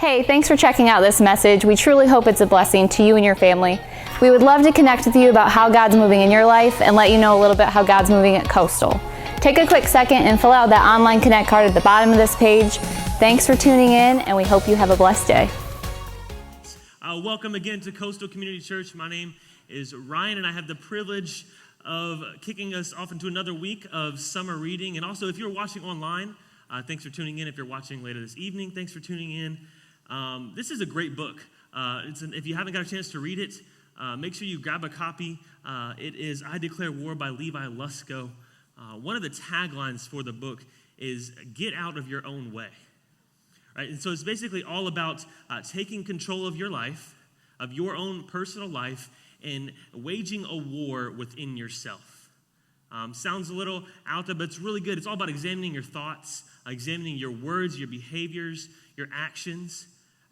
Hey, thanks for checking out this message. We truly hope it's a blessing to you and your family. We would love to connect with you about how God's moving in your life and let you know a little bit how God's moving at Coastal. Take a quick second and fill out that online Connect card at the bottom of this page. Thanks for tuning in, and we hope you have a blessed day. Welcome again to Coastal Community Church. My name is Ryan, and I have the privilege of kicking us off into another week of summer reading. And also, if you're watching online, thanks for tuning in. If you're watching later this evening, thanks for tuning in. This is a great book. If you haven't got a chance to read it, make sure you grab a copy. It is I Declare War by Levi, Lusko. One of the taglines for the book is get out of your own way. Right? And so it's basically all about taking control of your life, of your own personal life, and waging a war within yourself. Sounds a little out there, but it's really good. It's all about examining your thoughts, examining your words, your behaviors, your actions,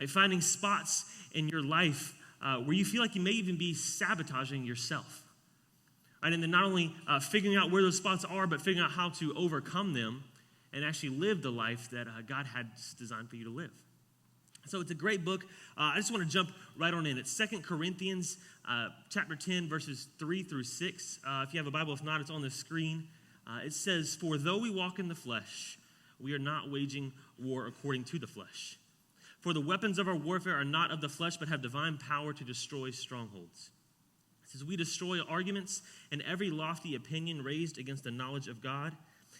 finding spots in your life where you feel like you may even be sabotaging yourself. Right? And then not only figuring out where those spots are, but figuring out how to overcome them and actually live the life that God had designed for you to live. So it's a great book. I just want to jump right on in. It's 2 Corinthians chapter 10, verses 3 through 6. If you have a Bible, if not, it's on the screen. It says, "For though we walk in the flesh, we are not waging war according to the flesh. For the weapons of our warfare are not of the flesh, but have divine power to destroy strongholds." It says, "We destroy arguments and every lofty opinion raised against the knowledge of God,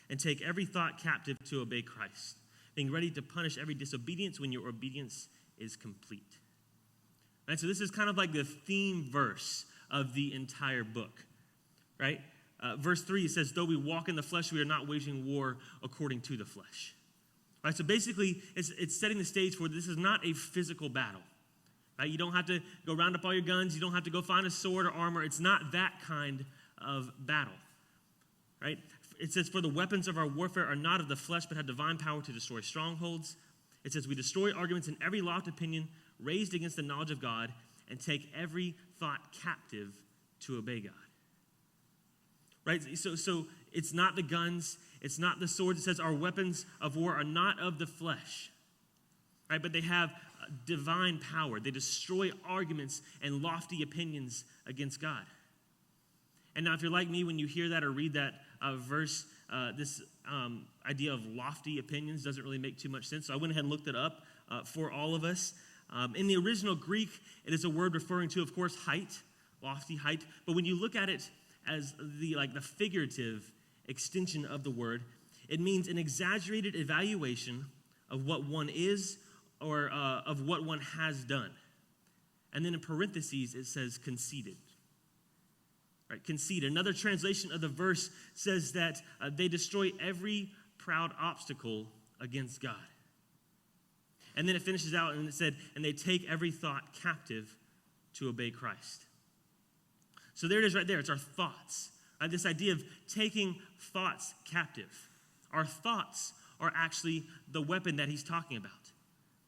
and take every thought captive to obey Christ, being ready to punish every disobedience when your obedience is complete." Right, so this is kind of like the theme verse of the entire book, right? Verse 3, it says, "Though we walk in the flesh, we are not waging war according to the flesh." Right, so basically, it's setting the stage for this is not a physical battle. Right? You don't have to go round up all your guns. You don't have to go find a sword or armor. It's not that kind of battle. Right? It says, "For the weapons of our warfare are not of the flesh, but have divine power to destroy strongholds." It says, "We destroy arguments and every lofty opinion raised against the knowledge of God, and take every thought captive to obey God." Right? So it's not the guns, it's not the swords. It says our weapons of war are not of the flesh, right? But they have divine power. They destroy arguments and lofty opinions against God. And now if you're like me, when you hear that or read that verse, this idea of lofty opinions doesn't really make too much sense. So I went ahead and looked it up for all of us. In the original Greek, it is a word referring to, of course, height, lofty height. But when you look at it as the figurative extension of the word, it means an exaggerated evaluation of what one is or of what one has done. And then in parentheses, it says conceited. Right, conceited. Another translation of the verse says that they destroy every proud obstacle against God. And then it finishes out and it said, "And they take every thought captive to obey Christ." So there it is right there. It's our thoughts. Right? This idea of taking thoughts captive. Our thoughts are actually the weapon that he's talking about.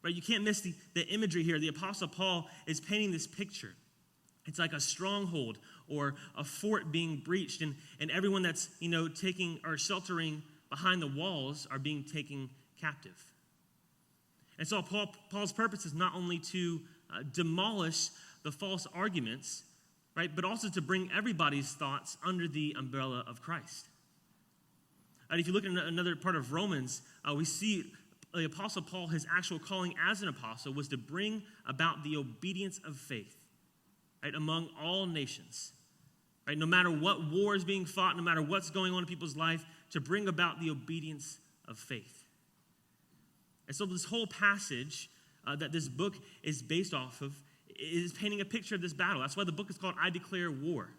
Right? You can't miss the imagery here. The Apostle Paul is painting this picture. It's like a stronghold or a fort being breached, and everyone that's taking or sheltering behind the walls are being taken captive. And so Paul's purpose is not only to demolish the false arguments, right, but also to bring everybody's thoughts under the umbrella of Christ. And if you look at another part of Romans, we see the Apostle Paul, his actual calling as an apostle was to bring about the obedience of faith, right, among all nations. Right, no matter what war is being fought, no matter what's going on in people's life, to bring about the obedience of faith. And so this whole passage that this book is based off of is painting a picture of this battle. That's why the book is called I Declare War.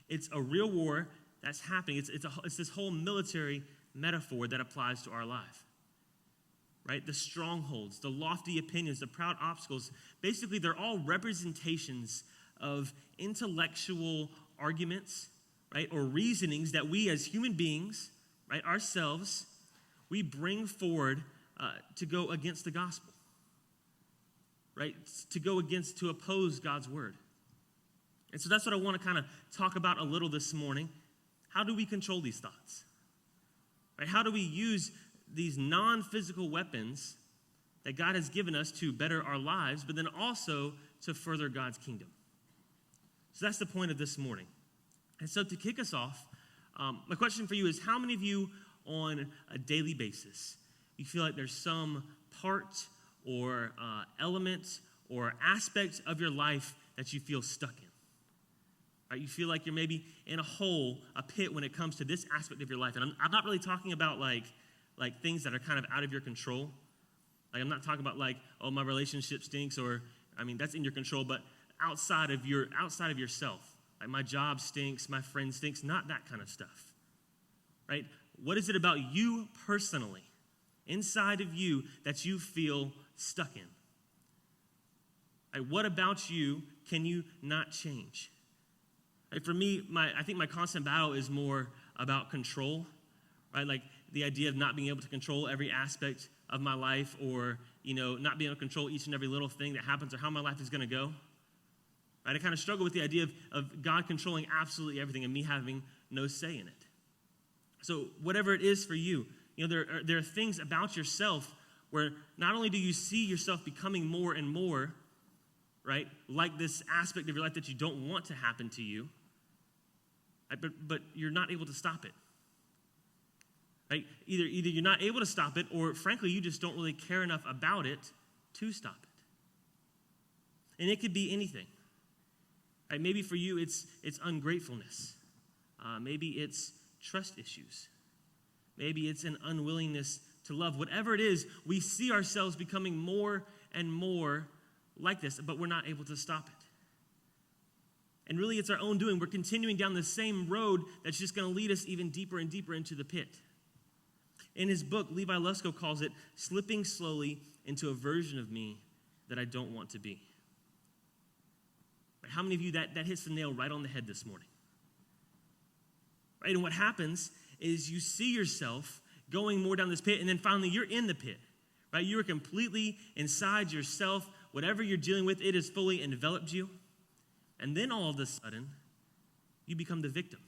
It's a real war that's happening. It's this whole military metaphor that applies to our life. Right? The strongholds, the lofty opinions, the proud obstacles, basically they're all representations of intellectual arguments, right, or reasonings that we as human beings, right, ourselves, we bring forward to go against the gospel, right, to oppose God's word. And so that's what I want to kind of talk about a little this morning. How do we control these thoughts? Right? How do we use these non-physical weapons that God has given us to better our lives, but then also to further God's kingdom. So that's the point of this morning. And so to kick us off, my question for you is, how many of you on a daily basis, you feel like there's some part or element or aspect of your life that you feel stuck in? Right? You feel like you're maybe in a hole, a pit when it comes to this aspect of your life. And I'm not really talking about like things that are kind of out of your control. Like I'm not talking about like, oh, my relationship stinks, or that's in your control, but outside of yourself. Like my job stinks, my friend stinks, not that kind of stuff. Right? What is it about you personally, inside of you, that you feel stuck in? Like what about you can you not change? Like for me, I think my constant battle is more about control, right? Like the idea of not being able to control every aspect of my life, or not being able to control each and every little thing that happens or how my life is going to go. Right? I kind of struggle with the idea of God controlling absolutely everything and me having no say in it. So whatever it is for you, there are things about yourself where not only do you see yourself becoming more and more, right, like this aspect of your life that you don't want to happen to you, right, but you're not able to stop it. Right? Either you're not able to stop it, or frankly, you just don't really care enough about it to stop it. And it could be anything. Right? Maybe for you, it's ungratefulness. Maybe it's trust issues. Maybe it's an unwillingness to love. Whatever it is, we see ourselves becoming more and more like this, but we're not able to stop it. And really, it's our own doing. We're continuing down the same road that's just going to lead us even deeper and deeper into the pit. In his book, Levi Lusko calls it slipping slowly into a version of me that I don't want to be. How many of you that hits the nail right on the head this morning? Right? And what happens is you see yourself going more down this pit, and then finally you're in the pit. Right? You are completely inside yourself. Whatever you're dealing with, it has fully enveloped you. And then all of a sudden, you become the victim.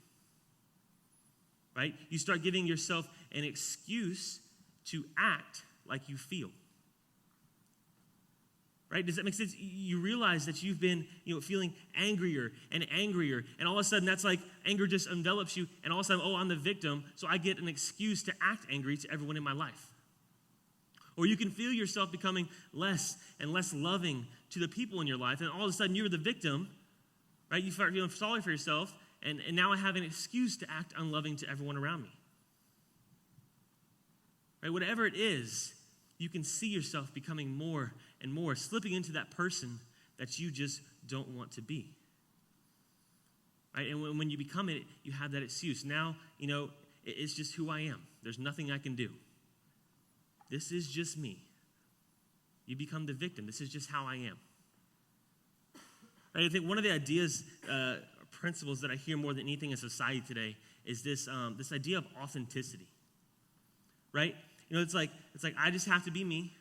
Right? You start giving yourself an excuse to act like you feel. Right? Does that make sense? You realize that you've been, feeling angrier, and all of a sudden that's like anger just envelops you, and all of a sudden, oh, I'm the victim, so I get an excuse to act angry to everyone in my life. Or you can feel yourself becoming less and less loving to the people in your life, and all of a sudden you're the victim, right? You start feeling sorry for yourself, and now I have an excuse to act unloving to everyone around me. Right? Whatever it is, you can see yourself becoming more and more, slipping into that person that you just don't want to be. Right? And when you become it, you have that excuse. Now, it's just who I am. There's nothing I can do. This is just me. You become the victim. This is just how I am. Right? I think one of the ideas, principles that I hear more than anything in society today is this idea of authenticity. Right? It's like I just have to be me.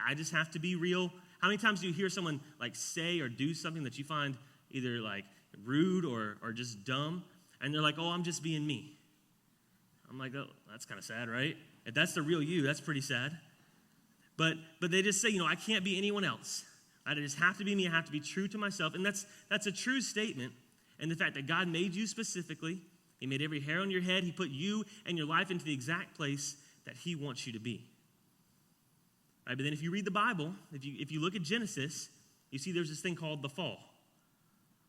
I just have to be real. How many times do you hear someone like say or do something that you find either like rude or just dumb, and they're like, oh, I'm just being me? I'm like, oh, that's kind of sad, right? If that's the real you, that's pretty sad. But they just say, I can't be anyone else. I just have to be me. I have to be true to myself. And that's a true statement. And the fact that God made you specifically, he made every hair on your head. He put you and your life into the exact place that he wants you to be. Right, but then if you read the Bible, if you look at Genesis, you see there's this thing called the fall.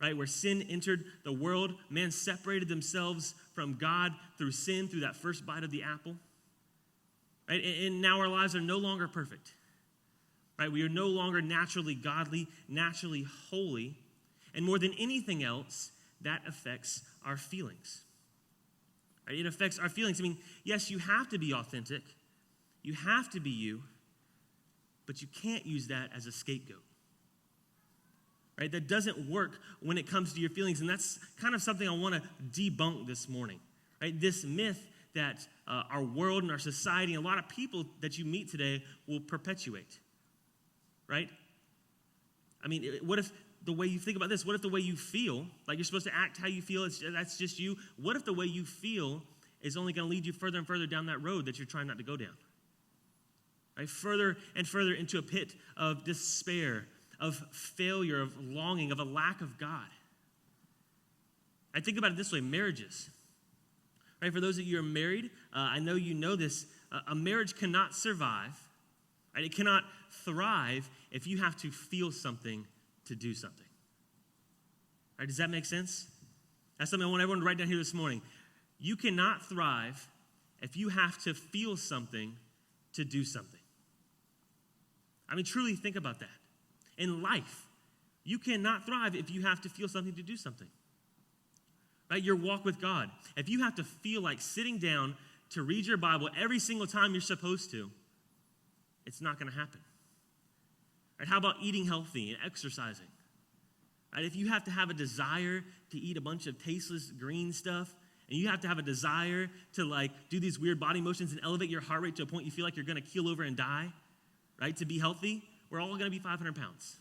Right, where sin entered the world, man separated themselves from God through sin, through that first bite of the apple. Right, and now our lives are no longer perfect. Right, we are no longer naturally godly, naturally holy, and more than anything else, that affects our feelings. Right, it affects our feelings. Yes, you have to be authentic. You have to be you, but you can't use that as a scapegoat. Right? That doesn't work when it comes to your feelings, and that's kind of something I want to debunk this morning. Right? This myth that our world and our society, and a lot of people that you meet today will perpetuate. Right? What if the way you think about this, what if the way you feel, like you're supposed to act how you feel, that's just you? What if the way you feel is only going to lead you further and further down that road that you're trying not to go down? right? Further and further into a pit of despair, of failure, of longing, of a lack of God. I think about it this way, marriages. Right, for those of you who are married, I know you know this, a marriage cannot survive, right? It cannot thrive if you have to feel something to do something. Right, does that make sense? That's something I want everyone to write down here this morning. You cannot thrive if you have to feel something to do something. I mean, truly think about that. In life, you cannot thrive if you have to feel something to do something. Right, your walk with God. If you have to feel like sitting down to read your Bible every single time you're supposed to, it's not going to happen. Right, how about eating healthy and exercising? Right, if you have to have a desire to eat a bunch of tasteless green stuff, and you have to have a desire to like do these weird body motions and elevate your heart rate to a point you feel like you're going to keel over and die, right, to be healthy, we're all going to be 500 pounds.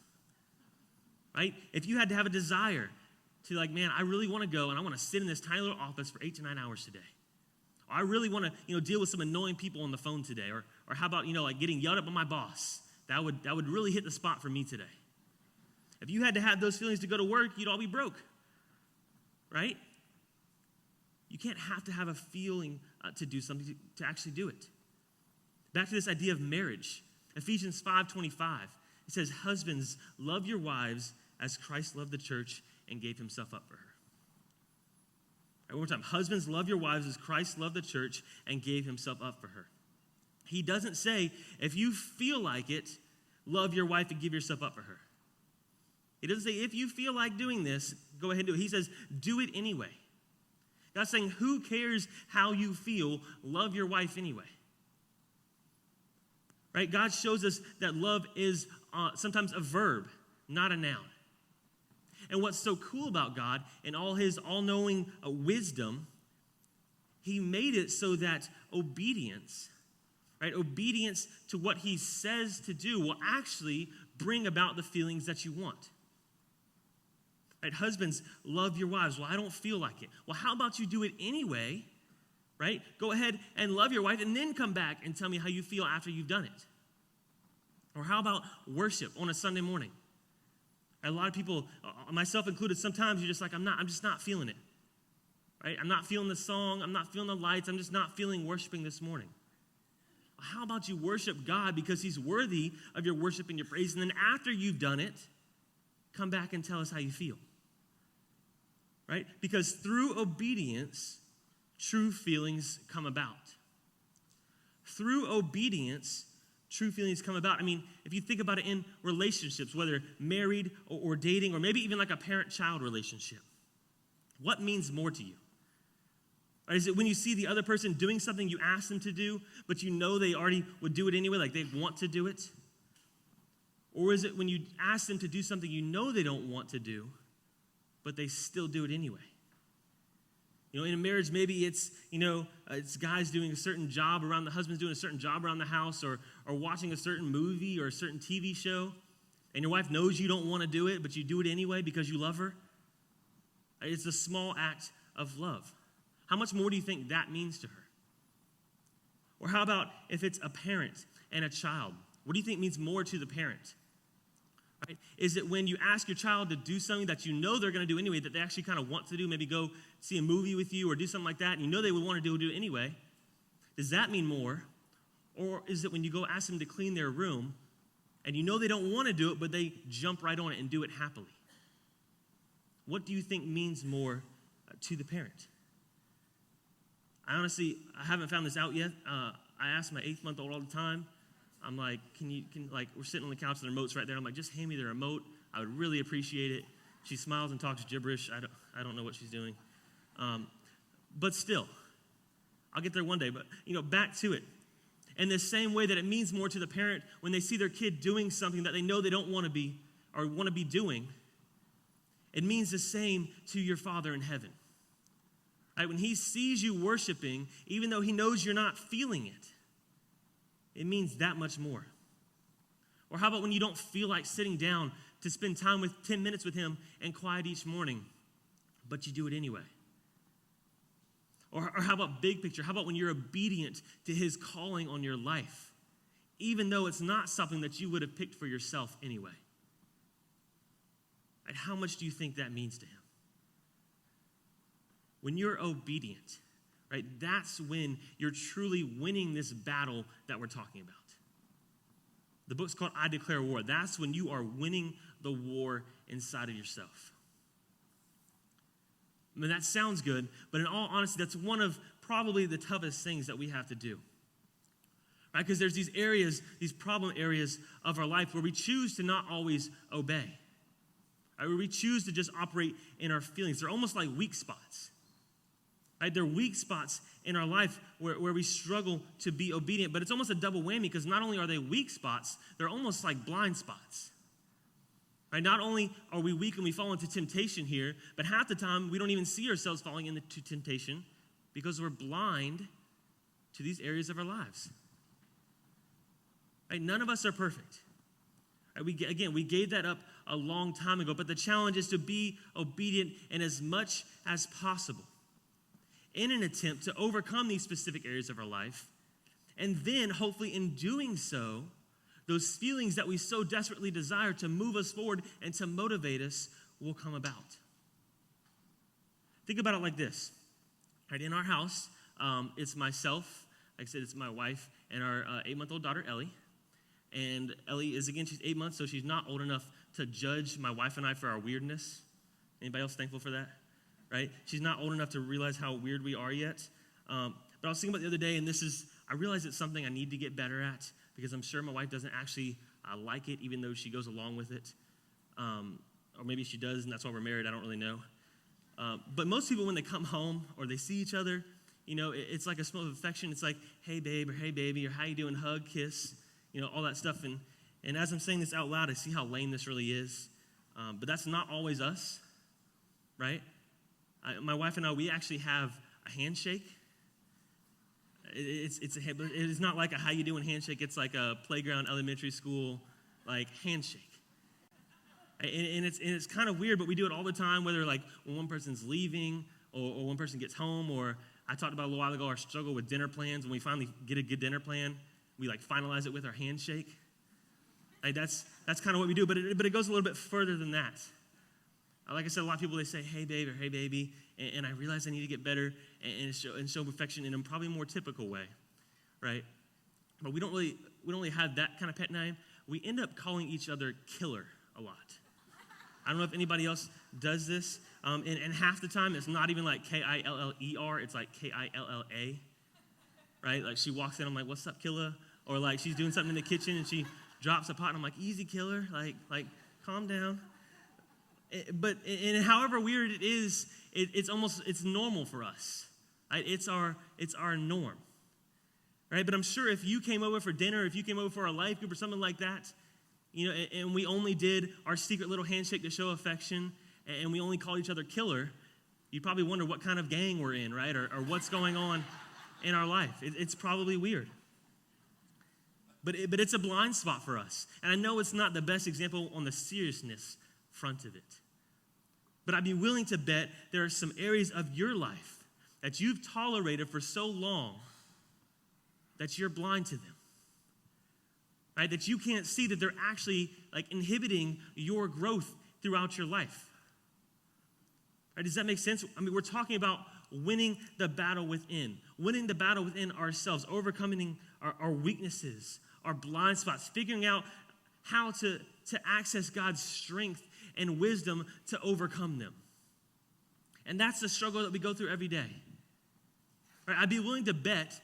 Right? If you had to have a desire to like, man, I really want to go and I want to sit in this tiny little office for 8 to 9 hours today. Or I really want to, deal with some annoying people on the phone today. Or how about, like getting yelled at by my boss? That would really hit the spot for me today. If you had to have those feelings to go to work, you'd all be broke. Right? You can't have to have a feeling to do something to actually do it. Back to this idea of marriage. Ephesians 5:25. It says, husbands, love your wives as Christ loved the church and gave himself up for her. All right, one more time. Husbands, love your wives as Christ loved the church and gave himself up for her. He doesn't say, if you feel like it, love your wife and give yourself up for her. He doesn't say, if you feel like doing this, go ahead and do it. He says, do it anyway. God's saying, who cares how you feel? Love your wife anyway. Right? God shows us that love is sometimes a verb, not a noun. And what's so cool about God and all his all-knowing wisdom, he made it so that obedience, right, obedience to what he says to do will actually bring about the feelings that you want. Right, husbands, love your wives. Well, I don't feel like it. Well, how about you do it anyway, right? Go ahead and love your wife and then come back and tell me how you feel after you've done it. Or how about worship on a Sunday morning? A lot of people, myself included, sometimes you're just like, I'm just not feeling it. Right? I'm not feeling the song. I'm not feeling the lights. I'm just not feeling worshiping this morning. How about you worship God because he's worthy of your worship and your praise, and then after you've done it, come back and tell us how you feel. Right? Because through obedience, true feelings come about. Through obedience, true feelings come about. I mean, if you think about it in relationships, whether married or dating, or maybe even like a parent-child relationship, what means more to you? Right? Is it when you see the other person doing something you asked them to do, but you know they already would do it anyway, like they want to do it? Or is it when you ask them to do something you know they don't want to do, but they still do it anyway? In a marriage, maybe it's, it's guys doing a certain job around, the husband's doing a certain job around the house, or watching a certain movie or a certain TV show, and your wife knows you don't want to do it, but you do it anyway because you love her. It's a small act of love. How much more do you think that means to her? Or how about if it's a parent and a child? What do you think means more to the parent? Right? Is it when you ask your child to do something that you know they're going to do anyway, that they actually kind of want to do, maybe go see a movie with you or do something like that, and you know they would want to do it anyway? Does that mean more? Or is it when you go ask them to clean their room, and you know they don't want to do it, but they jump right on it and do it happily? What do you think means more to the parent? I haven't found this out yet. I ask my 8-month-old all the time. I'm like, we're sitting on the couch, the remote's right there. I'm like, just hand me the remote. I would really appreciate it. She smiles and talks gibberish. I don't know what she's doing. But still, I'll get there one day. But, back to it. In the same way that it means more to the parent when they see their kid doing something that they know they don't want to be or want to be doing, it means the same to your Father in heaven. Right? When he sees you worshiping, even though he knows you're not feeling it, it means that much more. Or how about when you don't feel like sitting down to spend time with 10 minutes with him and quiet each morning, but you do it anyway? Or how about big picture? How about when you're obedient to his calling on your life, even though it's not something that you would have picked for yourself anyway. Right? How much do you think that means to him? When you're obedient, right, that's when you're truly winning this battle that we're talking about. The book's called I Declare War. That's when you are winning the war inside of yourself. I mean, that sounds good, but in all honesty, that's one of probably the toughest things that we have to do. Right? Because there's these areas, these problem areas of our life where we choose to not always obey. Right? Where we choose to just operate in our feelings. They're almost like weak spots. Right? They're weak spots in our life where we struggle to be obedient, but it's almost a double whammy because not only are they weak spots, they're almost like blind spots. Right? Not only are we weak and we fall into temptation here, but half the time we don't even see ourselves falling into temptation because we're blind to these areas of our lives. Right? None of us are perfect. Right? We gave that up a long time ago, but the challenge is to be obedient in as much as possible in an attempt to overcome these specific areas of our life. And then, hopefully, in doing so, those feelings that we so desperately desire to move us forward and to motivate us will come about. Think about it like this. Right, in our house, it's myself, like I said, it's my wife, and our 8-month-old daughter, Ellie. And Ellie is, again, she's 8 months, so she's not old enough to judge my wife and I for our weirdness. Anybody else thankful for that? Right? She's not old enough to realize how weird we are yet. But I was thinking about the other day, and I realize it's something I need to get better at because I'm sure my wife doesn't actually like it, even though she goes along with it. Or maybe she does, and that's why we're married. I don't really know. But most people, when they come home or they see each other, it's like a smell of affection. It's like, hey, babe, or hey, baby, or how you doing, hug, kiss, all that stuff. And as I'm saying this out loud, I see how lame this really is. But that's not always us, right? My wife and I, we actually have a handshake. It is not like a how you doing handshake. It's like a playground, elementary school, like handshake. And it's kind of weird, but we do it all the time, whether like when one person's leaving or one person gets home, or I talked about a little while ago our struggle with dinner plans. When we finally get a good dinner plan, we like finalize it with our handshake. Like that's kind of what we do, but it goes a little bit further than that. Like I said, a lot of people, they say, hey, babe, or hey, baby, and I realize I need to get better and show affection in a probably more typical way, right? But we don't really have that kind of pet name. We end up calling each other killer a lot. I don't know if anybody else does this, and half the time it's not even like K-I-L-L-E-R, it's like K-I-L-L-A, right? Like she walks in, I'm like, what's up, killer? Or like she's doing something in the kitchen and she drops a pot, and I'm like, easy, killer, like calm down. But however weird it is, it's normal for us. Right? It's our norm. Right? But I'm sure if you came over for dinner, if you came over for a life group or something like that, and we only did our secret little handshake to show affection, and we only called each other killer, you'd probably wonder what kind of gang we're in, right? Or what's going on in our life. It's probably weird. But it's a blind spot for us. And I know it's not the best example on the seriousness front of it. But I'd be willing to bet there are some areas of your life that you've tolerated for so long that you're blind to them. Right? That you can't see that they're actually like inhibiting your growth throughout your life. Right? Does that make sense? I mean, we're talking about winning the battle within ourselves, overcoming our weaknesses, our blind spots, figuring out how to access God's strength and wisdom to overcome them. And that's the struggle that we go through every day. Right? I'd be willing to bet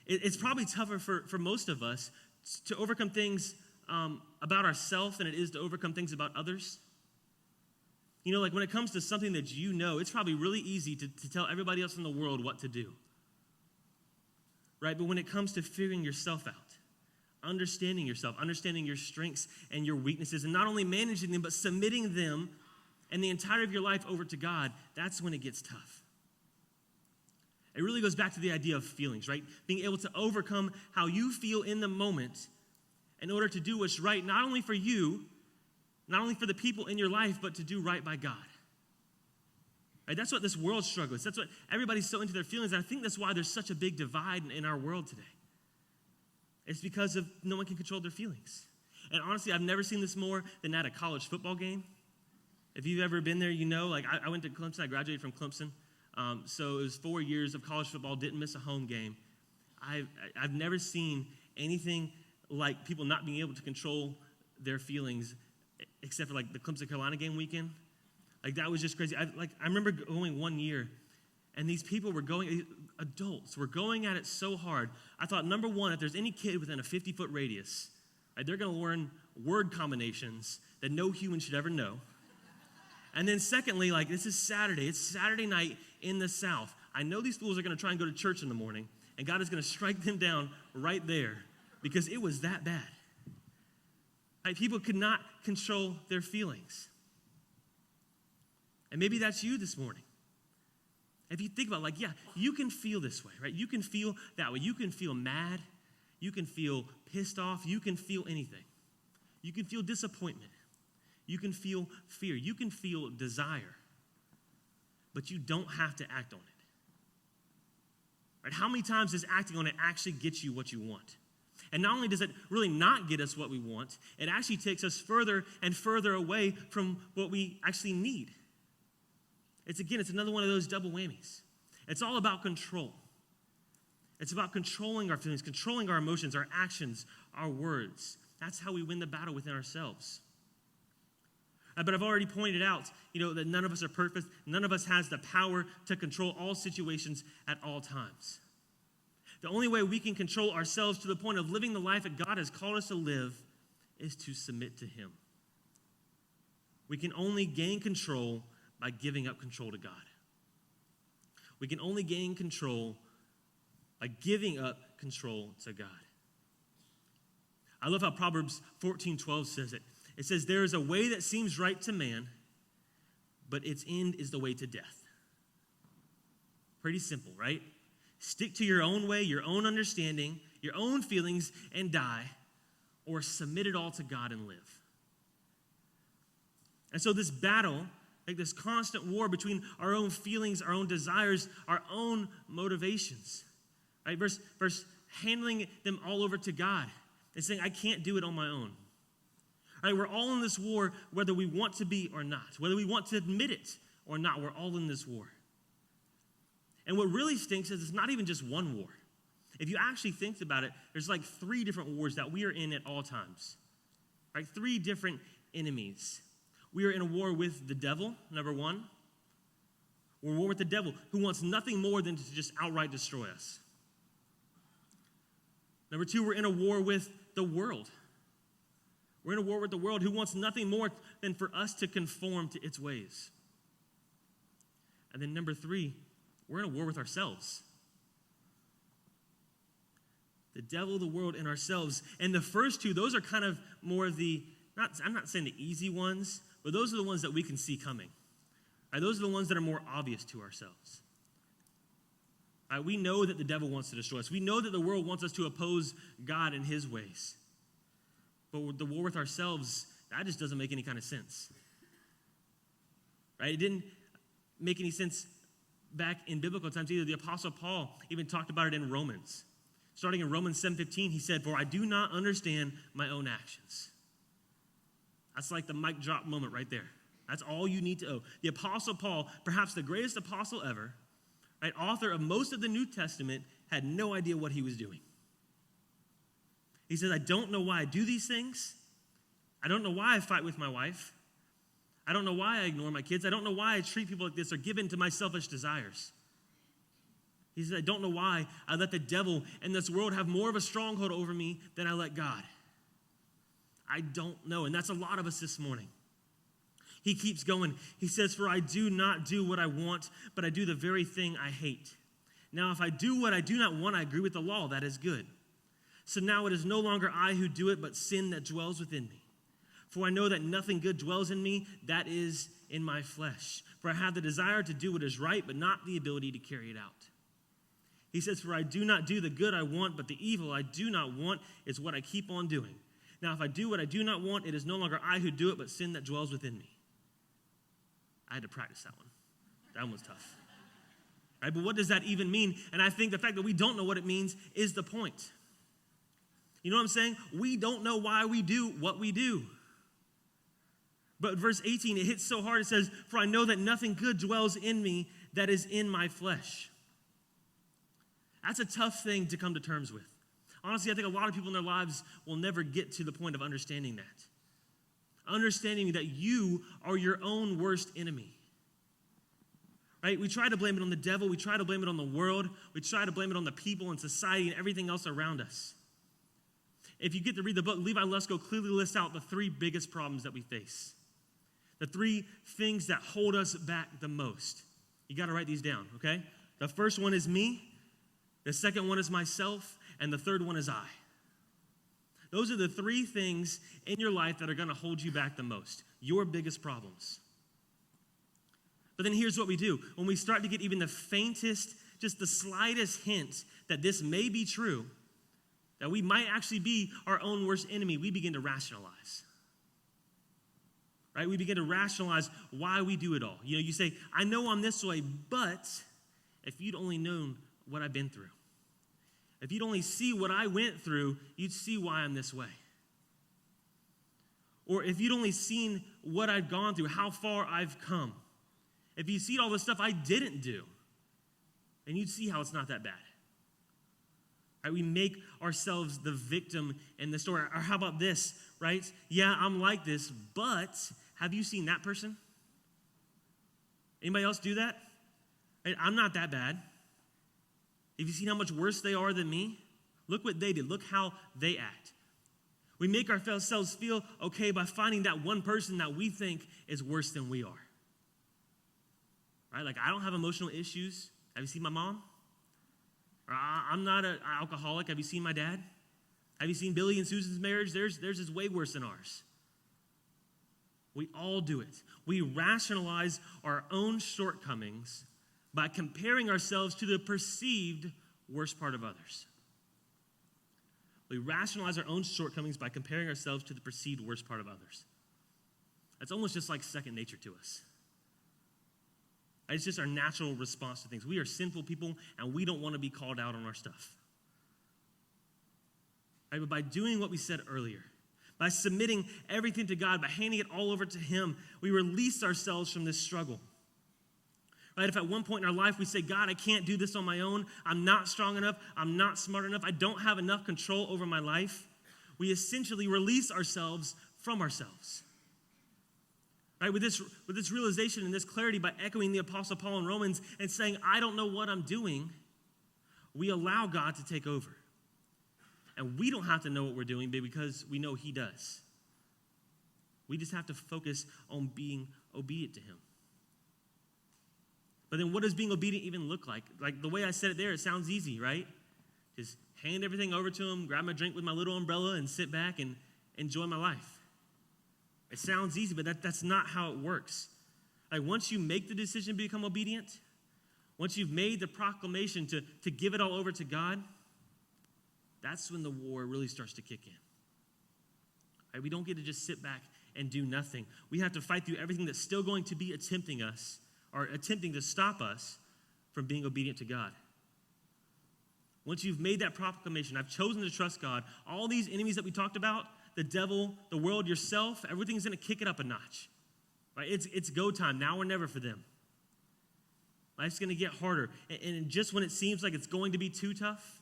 it's probably tougher for most of us to overcome things about ourselves than it is to overcome things about others. Like when it comes to something that it's probably really easy to tell everybody else in the world what to do. Right? But when it comes to figuring yourself out, understanding yourself, understanding your strengths and your weaknesses, and not only managing them, but submitting them and the entirety of your life over to God, that's when it gets tough. It really goes back to the idea of feelings, right? Being able to overcome how you feel in the moment in order to do what's right, not only for you, not only for the people in your life, but to do right by God. Right? That's what this world struggles. That's what everybody's so into their feelings, and I think that's why there's such a big divide in our world today. It's because of no one can control their feelings. And honestly, I've never seen this more than at a college football game. If you've ever been there, you know, like I went to Clemson. I graduated from Clemson. So it was 4 years of college football, didn't miss a home game. I've never seen anything like people not being able to control their feelings except for like the Clemson-Carolina game weekend. Like that was just crazy. I remember going one year, and these people were going, adults were going at it so hard. I thought, number one, if there's any kid within a 50-foot radius, right, they're going to learn word combinations that no human should ever know. And then secondly, like this is Saturday. It's Saturday night in the South. I know these fools are going to try and go to church in the morning, and God is going to strike them down right there because it was that bad. Right? People could not control their feelings. And maybe that's you this morning. If you think about it, like, yeah, you can feel this way, right? You can feel that way. You can feel mad. You can feel pissed off. You can feel anything. You can feel disappointment. You can feel fear. You can feel desire. But you don't have to act on it. Right? How many times does acting on it actually get you what you want? And not only does it really not get us what we want, it actually takes us further and further away from what we actually need. It's another one of those double whammies. It's all about control. It's about controlling our feelings, controlling our emotions, our actions, our words. That's how we win the battle within ourselves. But I've already pointed out, that none of us are perfect. None of us has the power to control all situations at all times. The only way we can control ourselves to the point of living the life that God has called us to live is to submit to Him. We can only gain control by giving up control to God. We can only gain control by giving up control to God. I love how Proverbs 14:12 says it. It says, there is a way that seems right to man, but its end is the way to death. Pretty simple, right? Stick to your own way, your own understanding, your own feelings, and die, or submit it all to God and live. And so this battle, like this constant war between our own feelings, our own desires, our own motivations, right? Versus handling them all over to God and saying, I can't do it on my own. Right, we're all in this war whether we want to be or not, whether we want to admit it or not. We're all in this war. And what really stinks is it's not even just one war. If you actually think about it, there's like 3 different wars that we are in at all times. Right? 3 different enemies. We are in a war with the devil, number 1. We're in a war with the devil, who wants nothing more than to just outright destroy us. Number 2, we're in a war with the world. We're in a war with the world who wants nothing more than for us to conform to its ways. And then number 3, we're in a war with ourselves. The devil, the world, and ourselves. And the first 2, those are kind of more of I'm not saying the easy ones, but those are the ones that we can see coming. Right? Those are the ones that are more obvious to ourselves. Right? We know that the devil wants to destroy us. We know that the world wants us to oppose God and His ways. But with the war with ourselves, that just doesn't make any kind of sense. Right? It didn't make any sense back in biblical times either. The Apostle Paul even talked about it in Romans. Starting in Romans 7:15, he said, for I do not understand my own actions. That's like the mic drop moment right there. That's all you need to know. The Apostle Paul, perhaps the greatest apostle ever, right, author of most of the New Testament, had no idea what he was doing. He says, I don't know why I do these things. I don't know why I fight with my wife. I don't know why I ignore my kids. I don't know why I treat people like this or give in to my selfish desires. He says, I don't know why I let the devil and this world have more of a stronghold over me than I let God. I don't know. And that's a lot of us this morning. He keeps going. He says, for I do not do what I want, but I do the very thing I hate. Now, if I do what I do not want, I agree with the law. That is good. So now it is no longer I who do it, but sin that dwells within me. For I know that nothing good dwells in me, that is in my flesh. For I have the desire to do what is right, but not the ability to carry it out. He says, for I do not do the good I want, but the evil I do not want is what I keep on doing. Now if I do what I do not want, it is no longer I who do it, but sin that dwells within me. I had to practice that one. That one was tough. Right? But what does that even mean? And I think the fact that we don't know what it means is the point. You know what I'm saying? We don't know why we do what we do. But verse 18, it hits so hard. It says, "For I know that nothing good dwells in me that is in my flesh." That's a tough thing to come to terms with. Honestly, I think a lot of people in their lives will never get to the point of understanding that. Understanding that you are your own worst enemy. Right? We try to blame it on the devil. We try to blame it on the world. We try to blame it on the people and society and everything else around us. If you get to read the book, Levi Lusko clearly lists out the 3 biggest problems that we face. The 3 things that hold us back the most. You got to write these down, okay? The first one is me. The second one is myself. And the third one is I. Those are the 3 things in your life that are going to hold you back the most. Your biggest problems. But then here's what we do. When we start to get even the faintest, just the slightest hint that this may be true, that we might actually be our own worst enemy, we begin to rationalize. Right? We begin to rationalize why we do it all. You know, you say, I know I'm this way, but if you'd only known what I've been through, if you'd only see what I went through, you'd see why I'm this way. Or if you'd only seen what I've gone through, how far I've come. If you see all the stuff I didn't do, then you'd see how it's not that bad. Right? We make ourselves the victim in the story. Or how about this, right? Yeah, I'm like this, but have you seen that person? Anybody else do that? Right? I'm not that bad. Have you seen how much worse they are than me? Look what they did. Look how they act. We make ourselves feel okay by finding that one person that we think is worse than we are. Right? Like, I don't have emotional issues. Have you seen my mom? Or I'm not an alcoholic. Have you seen my dad? Have you seen Billy and Susan's marriage? Theirs is way worse than ours. We all do it. We rationalize our own shortcomings by comparing ourselves to the perceived worst part of others. We rationalize our own shortcomings by comparing ourselves to the perceived worst part of others. That's almost just like second nature to us. It's just our natural response to things. We are sinful people, and we don't want to be called out on our stuff. Right? But by doing what we said earlier, by submitting everything to God, by handing it all over to Him, we release ourselves from this struggle. Right? If at one point in our life we say, God, I can't do this on my own, I'm not strong enough, I'm not smart enough, I don't have enough control over my life, we essentially release ourselves from ourselves. Right? With this realization and this clarity, by echoing the Apostle Paul in Romans and saying, I don't know what I'm doing, we allow God to take over. And we don't have to know what we're doing because we know He does. We just have to focus on being obedient to Him. But then what does being obedient even look like? Like the way I said it there, it sounds easy, right? Just hand everything over to Him, grab my drink with my little umbrella, and sit back and enjoy my life. It sounds easy, but that's not how it works. Like once you make the decision to become obedient, once you've made the proclamation to give it all over to God, that's when the war really starts to kick in. Right? We don't get to just sit back and do nothing. We have to fight through everything that's still going to be attempting us or attempting to stop us from being obedient to God. Once you've made that proclamation, I've chosen to trust God, all these enemies that we talked about, the devil, the world, yourself, everything's going to kick it up a notch. Right? It's go time, now or never for them. Life's going to get harder. And just when it seems like it's going to be too tough,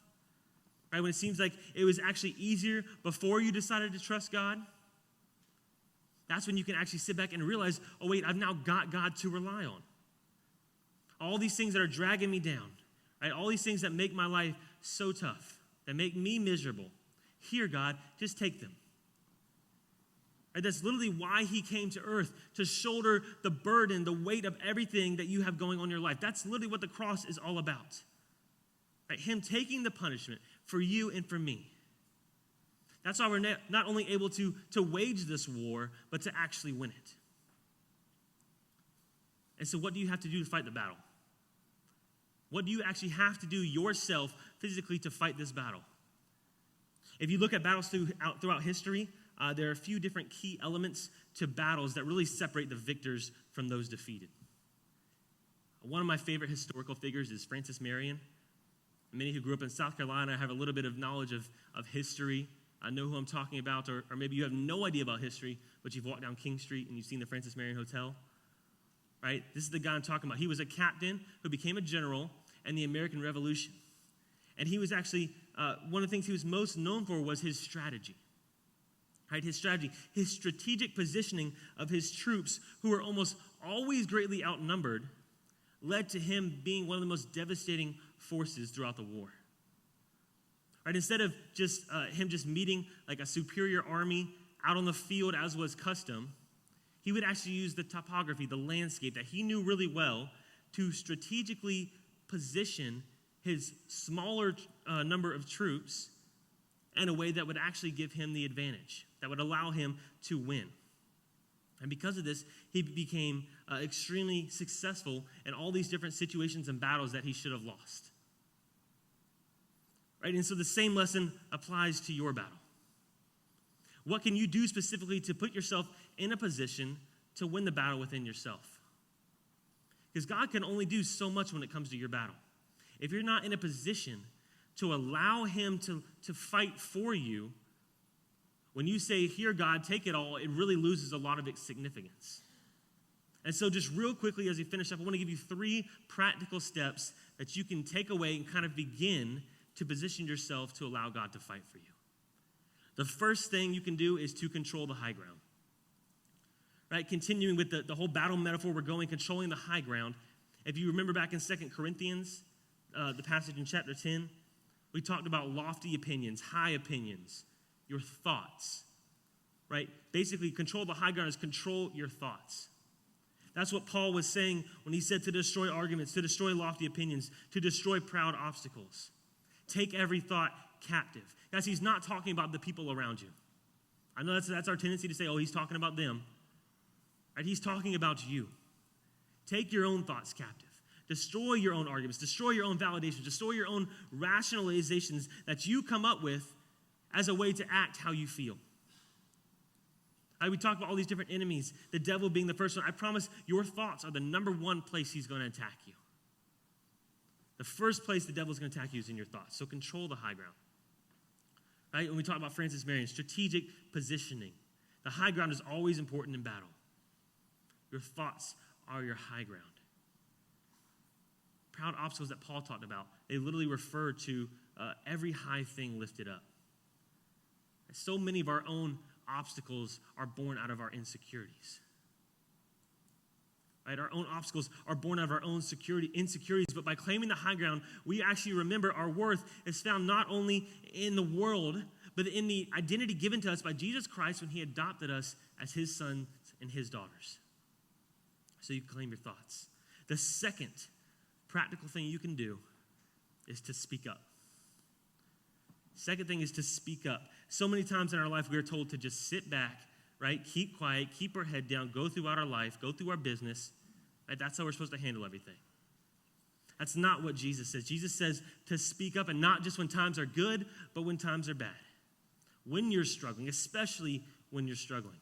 right? When it seems like it was actually easier before you decided to trust God, that's when you can actually sit back and realize, oh wait, I've now got God to rely on. All these things that are dragging me down, right? All these things that make my life so tough, that make me miserable. Here, God, just take them. Right? That's literally why He came to earth, to shoulder the burden, the weight of everything that you have going on in your life. That's literally what the cross is all about. Right? Him taking the punishment for you and for me. That's why we're not only able to wage this war, but to actually win it. And so what do you have to do to fight the battle? What do you actually have to do yourself physically to fight this battle? If you look at battles throughout history, there are a few different key elements to battles that really separate the victors from those defeated. One of my favorite historical figures is Francis Marion. Many who grew up in South Carolina have a little bit of knowledge of history. know who I'm talking about, or maybe you have no idea about history, but you've walked down King Street and you've seen the Francis Marion Hotel, right? This is the guy I'm talking about. He was a captain who became a general in the American Revolution. And he was actually, one of the things he was most known for was his strategy, right? His strategy, his strategic positioning of his troops, who were almost always greatly outnumbered, led to him being one of the most devastating forces throughout the war. Right? Instead of him just meeting like a superior army out on the field as was custom, he would actually use the topography, the landscape that he knew really well to strategically position his smaller number of troops in a way that would actually give him the advantage, that would allow him to win. And because of this, he became extremely successful in all these different situations and battles that he should have lost. Right? And so the same lesson applies to your battle. What can you do specifically to put yourself in a position to win the battle within yourself? Because God can only do so much when it comes to your battle. If you're not in a position to allow him to fight for you, when you say, here, God, take it all, it really loses a lot of its significance. And so just real quickly as we finish up, I want to give you 3 practical steps that you can take away and kind of begin to position yourself to allow God to fight for you. The first thing you can do is to control the high ground. Right? Continuing with the whole battle metaphor we're going, controlling the high ground. If you remember back in 2 Corinthians, the passage in chapter 10, we talked about lofty opinions, high opinions, your thoughts, right? Basically, control the high ground is control your thoughts. That's what Paul was saying when he said to destroy arguments, to destroy lofty opinions, to destroy proud obstacles. Take every thought captive. Guys, he's not talking about the people around you. I know that's our tendency to say, oh, he's talking about them. Right? He's talking about you. Take your own thoughts captive. Destroy your own arguments. Destroy your own validations. Destroy your own rationalizations that you come up with as a way to act how you feel. We talk about all these different enemies, the devil being the first one. I promise your thoughts are the number one place he's going to attack you. The first place the devil's going to attack you is in your thoughts. So control the high ground. Right? When we talk about Francis Marion, strategic positioning. The high ground is always important in battle. Your thoughts are your high ground. Proud obstacles that Paul talked about, they literally refer to every high thing lifted up. So many of our own obstacles are born out of our insecurities. Right? Our own obstacles are born out of our own insecurities, but by claiming the high ground, we actually remember our worth is found not only in the world, but in the identity given to us by Jesus Christ when he adopted us as his sons and his daughters. So you claim your thoughts. The second practical thing you can do is to speak up. Second thing is to speak up. So many times in our life, we are told to just sit back, right? Keep quiet, keep our head down, go throughout our life, go through our business. Right? That's how we're supposed to handle everything. That's not what Jesus says. Jesus says to speak up, and not just when times are good, but when times are bad. When you're struggling, especially when you're struggling.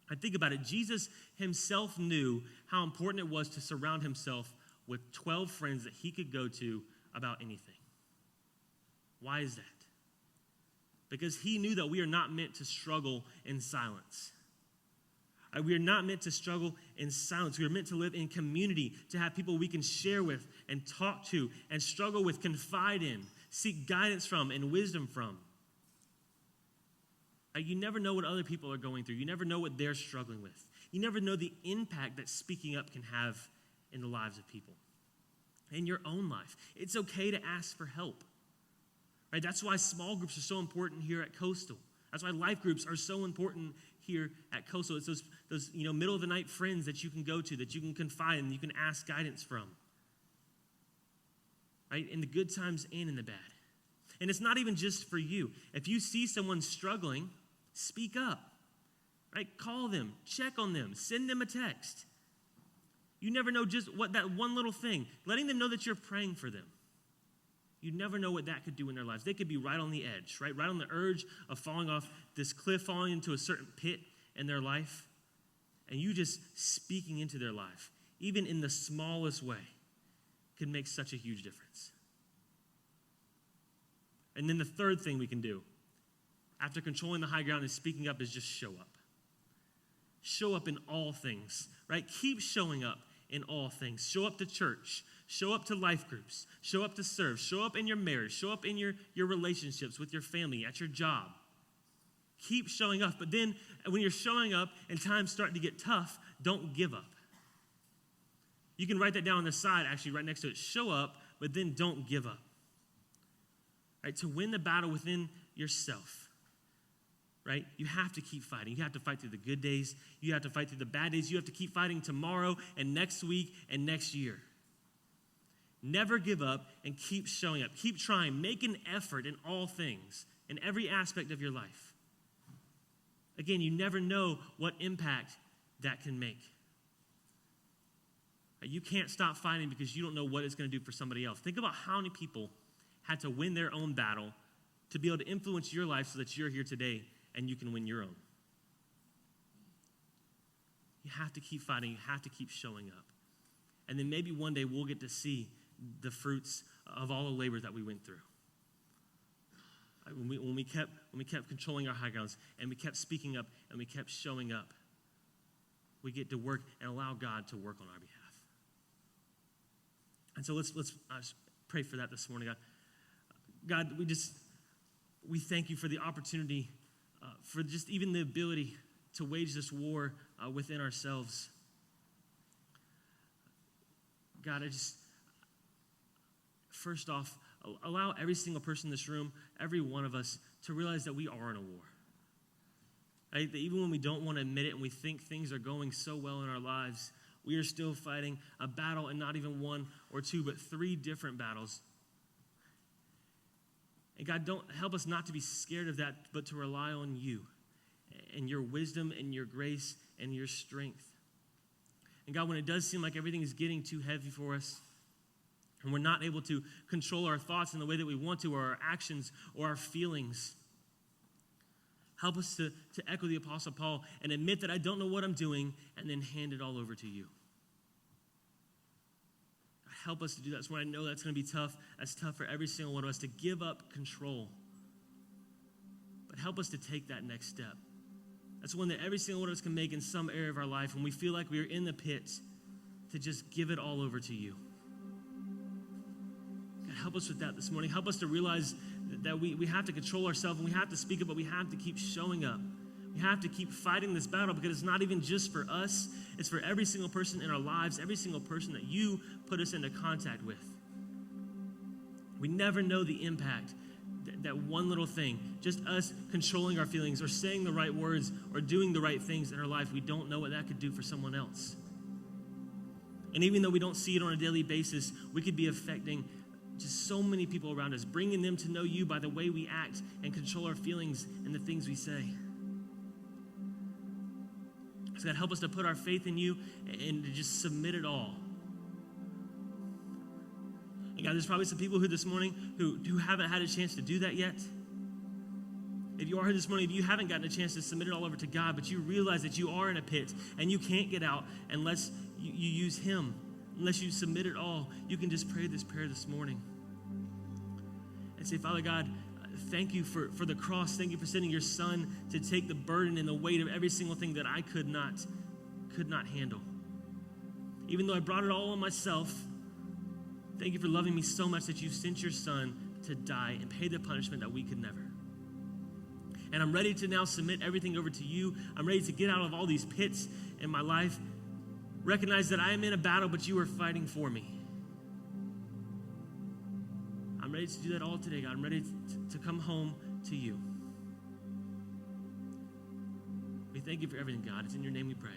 I think about it. Jesus himself knew how important it was to surround himself with 12 friends that he could go to about anything. Why is that? Because he knew that we are not meant to struggle in silence. We are not meant to struggle in silence. We are meant to live in community, to have people we can share with and talk to and struggle with, confide in, seek guidance from and wisdom from. You never know what other people are going through. You never know what they're struggling with. You never know the impact that speaking up can have in the lives of people. In your own life. It's okay to ask for help. Right? That's why small groups are so important here at Coastal. That's why life groups are so important here at Coastal. It's those middle of the night friends that you can go to, that you can confide in, you can ask guidance from. Right? In the good times and in the bad. And it's not even just for you. If you see someone struggling, speak up. Right? Call them, check on them, send them a text. You never know just what that one little thing, letting them know that you're praying for them. You never know what that could do in their lives. They could be right on the edge, right on the urge of falling off this cliff, falling into a certain pit in their life. And you just speaking into their life, even in the smallest way, can make such a huge difference. And then the third thing we can do after controlling the high ground and speaking up, is just show up. Show up in all things, right? Keep showing up in all things. Show up to church. Show up to life groups. Show up to serve. Show up in your marriage. Show up in your relationships with your family, at your job. Keep showing up. But then when you're showing up and times start to get tough, don't give up. You can write that down on the side, actually, right next to it. Show up, but then don't give up. Right? To win the battle within yourself, right? You have to keep fighting. You have to fight through the good days. You have to fight through the bad days. You have to keep fighting tomorrow and next week and next year. Never give up and keep showing up. Keep trying. Make an effort in all things, in every aspect of your life. Again, you never know what impact that can make. You can't stop fighting because you don't know what it's going to do for somebody else. Think about how many people had to win their own battle to be able to influence your life so that you're here today and you can win your own. You have to keep fighting. You have to keep showing up. And then maybe one day we'll get to see the fruits of all the labor that we went through. When we kept controlling our high grounds and we kept speaking up and we kept showing up, we get to work and allow God to work on our behalf. And so let's pray for that this morning. God, we thank you for the opportunity, for just even the ability to wage this war within ourselves. God, first off, allow every single person in this room, every one of us, to realize that we are in a war. Right? That even when we don't want to admit it and we think things are going so well in our lives, we are still fighting a battle, and not even one or two, but 3 different battles. And God, don't help us not to be scared of that, but to rely on you and your wisdom and your grace and your strength. And God, when it does seem like everything is getting too heavy for us, and we're not able to control our thoughts in the way that we want to, or our actions, or our feelings, help us to echo the Apostle Paul and admit that I don't know what I'm doing, and then hand it all over to you. Help us to do that. So I know that's going to be tough. That's tough for every single one of us to give up control. But help us to take that next step. That's one that every single one of us can make in some area of our life when we feel like we are in the pit, to just give it all over to you. God, help us with that this morning. Help us to realize that we have to control ourselves and we have to speak up, but we have to keep showing up. We have to keep fighting this battle because it's not even just for us. It's for every single person in our lives, every single person that you put us into contact with. We never know the impact that one little thing, just us controlling our feelings or saying the right words or doing the right things in our life, we don't know what that could do for someone else. And even though we don't see it on a daily basis, we could be affecting just so many people around us, bringing them to know you by the way we act and control our feelings and the things we say. So God, help us to put our faith in you and to just submit it all. And God, there's probably some people who this morning who haven't had a chance to do that yet. If you are here this morning, if you haven't gotten a chance to submit it all over to God, but you realize that you are in a pit and you can't get out unless you use him, unless you submit it all, you can just pray this prayer this morning. And say, Father God, thank you for the cross. Thank you for sending your son to take the burden and the weight of every single thing that I could not handle. Even though I brought it all on myself, thank you for loving me so much that you sent your son to die and pay the punishment that we could never. And I'm ready to now submit everything over to you. I'm ready to get out of all these pits in my life. Recognize that I am in a battle, but you are fighting for me. I'm ready to do that all today, God. I'm ready to come home to you. We thank you for everything, God. It's in your name we pray.